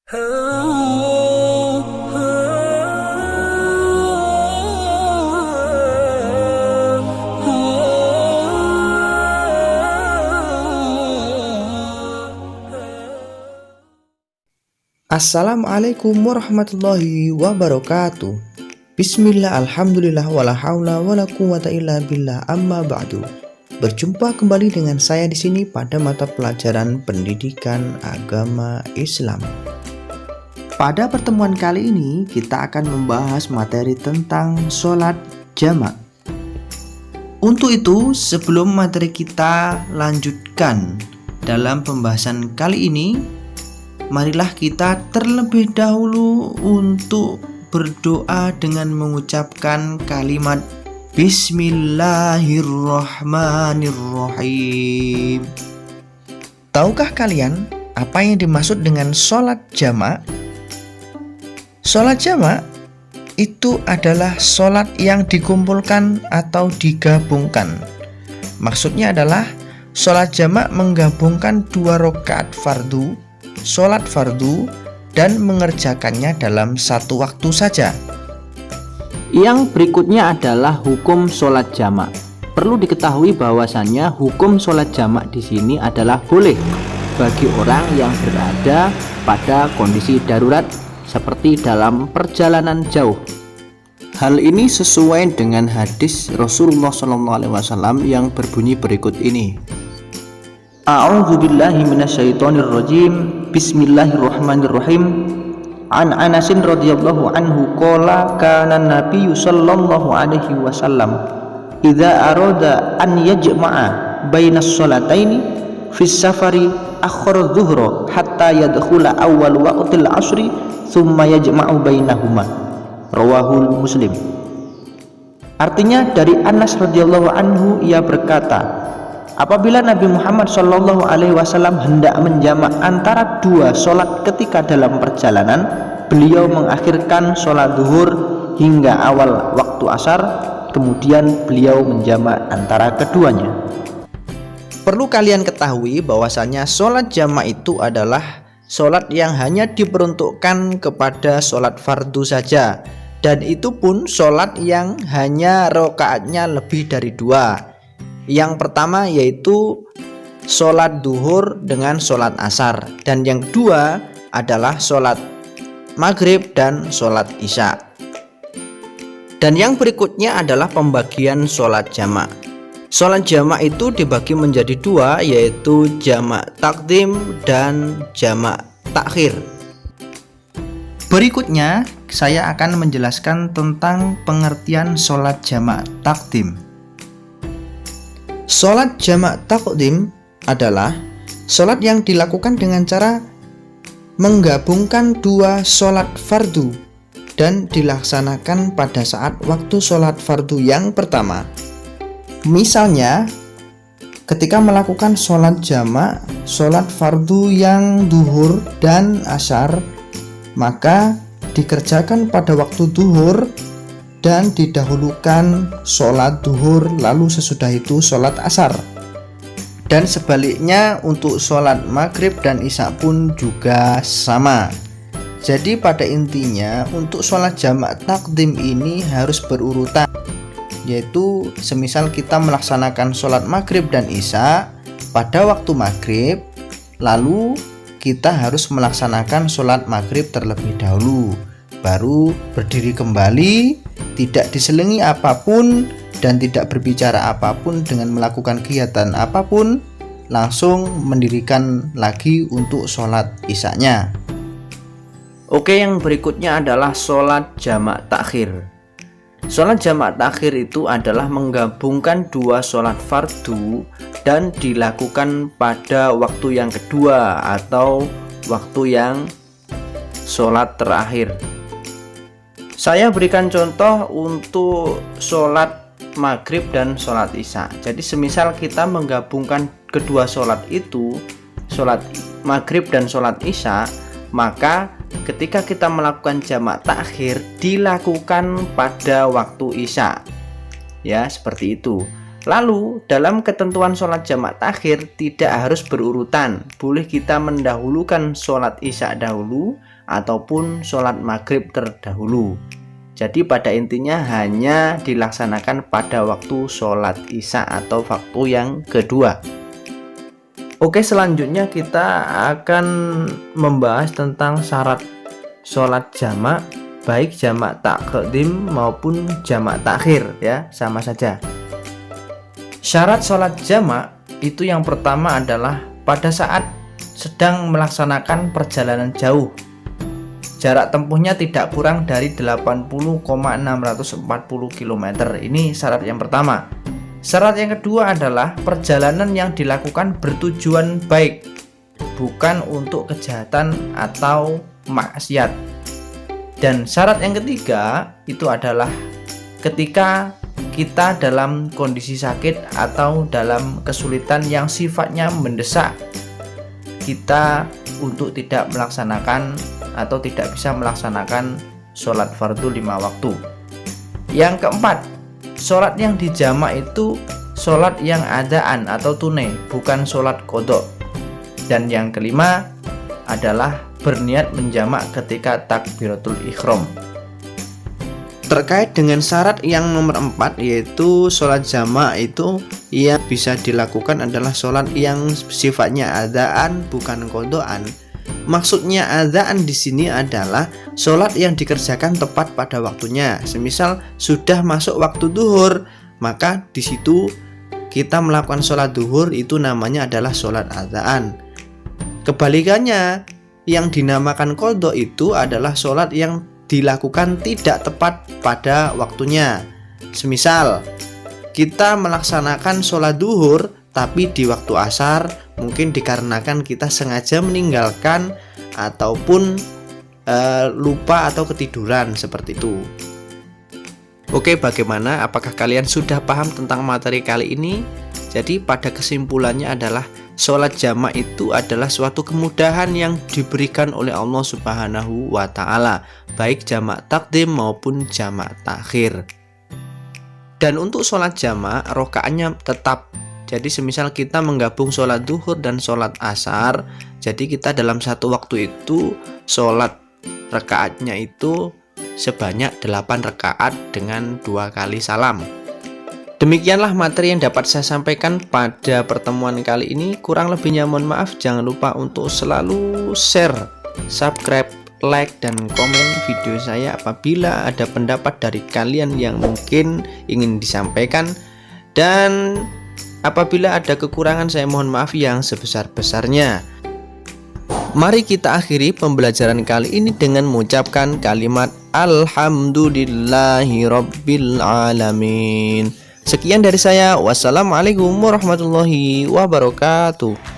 Assalamualaikum warahmatullahi wabarakatuh. Bismillah, alhamdulillah, wala haula wala quwata illa billah, amma ba'du. Berjumpa kembali dengan saya di sini pada mata pelajaran Pendidikan Agama Islam. Pada pertemuan kali ini kita akan membahas materi tentang sholat jamak. Untuk itu, sebelum materi kita lanjutkan dalam pembahasan kali ini, marilah kita terlebih dahulu untuk berdoa dengan mengucapkan kalimat Bismillahirrahmanirrahim. Tahukah kalian apa yang dimaksud dengan sholat jamak? Sholat jamak itu adalah sholat yang dikumpulkan atau digabungkan. Maksudnya adalah sholat jamak menggabungkan 2 rakaat fardu, sholat fardu, dan mengerjakannya dalam satu waktu saja. Yang berikutnya adalah hukum sholat jamak. Perlu diketahui bahwasannya hukum sholat jamak di sini adalah boleh bagi orang yang berada pada kondisi darurat seperti dalam perjalanan jauh. Hal ini sesuai dengan hadis Rasulullah SAW yang berbunyi berikut ini. A'udzubillahi minasyaitonirrajim. Bismillahirrahmanirrahim. An Anasin radhiyallahu anhu qala kana nabiyyu sallallahu alaihi wasallam idza arada an yajma'a bainas sholataini fis safari akhara dhuhra hatta yadkhula awwal waqtil asri thumma yajma'u bainahuma. Rawahul Muslim. Artinya dari Anas radhiyallahu anhu, ia berkata, apabila Nabi Muhammad SAW hendak menjamak antara 2 sholat ketika dalam perjalanan, beliau mengakhirkan sholat zuhur hingga awal waktu asar, kemudian beliau menjamak antara keduanya. Perlu kalian ketahui bahwasanya sholat jamak itu adalah sholat yang hanya diperuntukkan kepada sholat fardu saja, dan itu pun sholat yang hanya rakaatnya lebih dari 2. Yang pertama yaitu sholat duhur dengan sholat asar, dan yang kedua adalah sholat maghrib dan sholat isya. Dan yang berikutnya adalah pembagian sholat jamak. Sholat jamak itu dibagi menjadi 2, yaitu jamak takdim dan jamak takhir. Berikutnya saya akan menjelaskan tentang pengertian sholat jamak takdim. Sholat jamak takdim adalah sholat yang dilakukan dengan cara menggabungkan 2 sholat fardu dan dilaksanakan pada saat waktu sholat fardu yang pertama. Misalnya, ketika melakukan sholat jamak, sholat fardu yang duhur dan asar, maka dikerjakan pada waktu duhur dan didahulukan sholat duhur, lalu sesudah itu sholat asar. Dan sebaliknya untuk sholat maghrib dan isya pun juga sama. Jadi pada intinya untuk sholat jamak takdim ini harus berurutan, yaitu semisal kita melaksanakan sholat maghrib dan isya pada waktu maghrib, lalu kita harus melaksanakan sholat maghrib terlebih dahulu, baru berdiri kembali, tidak diselingi apapun dan tidak berbicara apapun dengan melakukan kegiatan apapun, langsung mendirikan lagi untuk sholat isyanya. Oke, yang berikutnya adalah sholat jamak takhir. Sholat jamak takhir itu adalah menggabungkan 2 sholat fardu dan dilakukan pada waktu yang kedua atau waktu yang sholat terakhir. Saya berikan contoh untuk sholat maghrib dan sholat isya. Jadi semisal kita menggabungkan kedua sholat itu, sholat maghrib dan sholat isya, maka ketika kita melakukan jamak takhir dilakukan pada waktu isya, ya seperti itu. Lalu dalam ketentuan sholat jamak takhir tidak harus berurutan, boleh kita mendahulukan sholat isya dahulu ataupun sholat maghrib terdahulu. Jadi pada intinya hanya dilaksanakan pada waktu sholat isya atau waktu yang kedua. Oke, selanjutnya kita akan membahas tentang syarat sholat jamak, baik jamak takdim maupun jamak takhir, ya sama saja. Syarat sholat jamak itu yang pertama adalah pada saat sedang melaksanakan perjalanan jauh. Jarak tempuhnya tidak kurang dari 80,640 km. Ini syarat yang pertama. Syarat yang kedua adalah perjalanan yang dilakukan bertujuan baik, bukan untuk kejahatan atau maksiat. Dan syarat yang ketiga itu adalah ketika kita dalam kondisi sakit atau dalam kesulitan yang sifatnya mendesak kita untuk tidak melaksanakan atau tidak bisa melaksanakan sholat fardu 5 waktu. Yang keempat, sholat yang dijamak itu sholat yang adaan atau tunai, bukan sholat qodok. Dan yang kelima adalah berniat menjamak ketika takbiratul ihram. Terkait dengan syarat yang nomor 4, yaitu sholat jamak itu yang bisa dilakukan adalah sholat yang sifatnya adaan bukan qodoan. Maksudnya adaan di sini adalah sholat yang dikerjakan tepat pada waktunya. Semisal sudah masuk waktu duhur, maka di situ kita melakukan sholat duhur, itu namanya adalah sholat adaan. Kebalikannya, yang dinamakan qodok itu adalah sholat yang dilakukan tidak tepat pada waktunya. Semisal kita melaksanakan sholat duhur tapi di waktu asar, mungkin dikarenakan kita sengaja meninggalkan ataupun lupa atau ketiduran, seperti itu. Oke, bagaimana? Apakah kalian sudah paham tentang materi kali ini? Jadi pada kesimpulannya adalah sholat jamak itu adalah suatu kemudahan yang diberikan oleh Allah Subhanahu wa Ta'ala, baik jamak takdim maupun jamak takhir. Dan untuk sholat jamak, rokaatnya tetap. Jadi semisal kita menggabung sholat duhur dan sholat asar, jadi kita dalam satu waktu itu sholat rakaatnya itu sebanyak 8 rakaat dengan 2 kali salam. Demikianlah materi yang dapat saya sampaikan pada pertemuan kali ini. Kurang lebihnya mohon maaf. Jangan lupa untuk selalu share, subscribe, like, dan komen video saya apabila ada pendapat dari kalian yang mungkin ingin disampaikan. Dan apabila ada kekurangan, saya mohon maaf yang sebesar-besarnya. Mari kita akhiri pembelajaran kali ini dengan mengucapkan kalimat Alhamdulillahirabbil alamin. Sekian dari saya. Wassalamualaikum warahmatullahi wabarakatuh.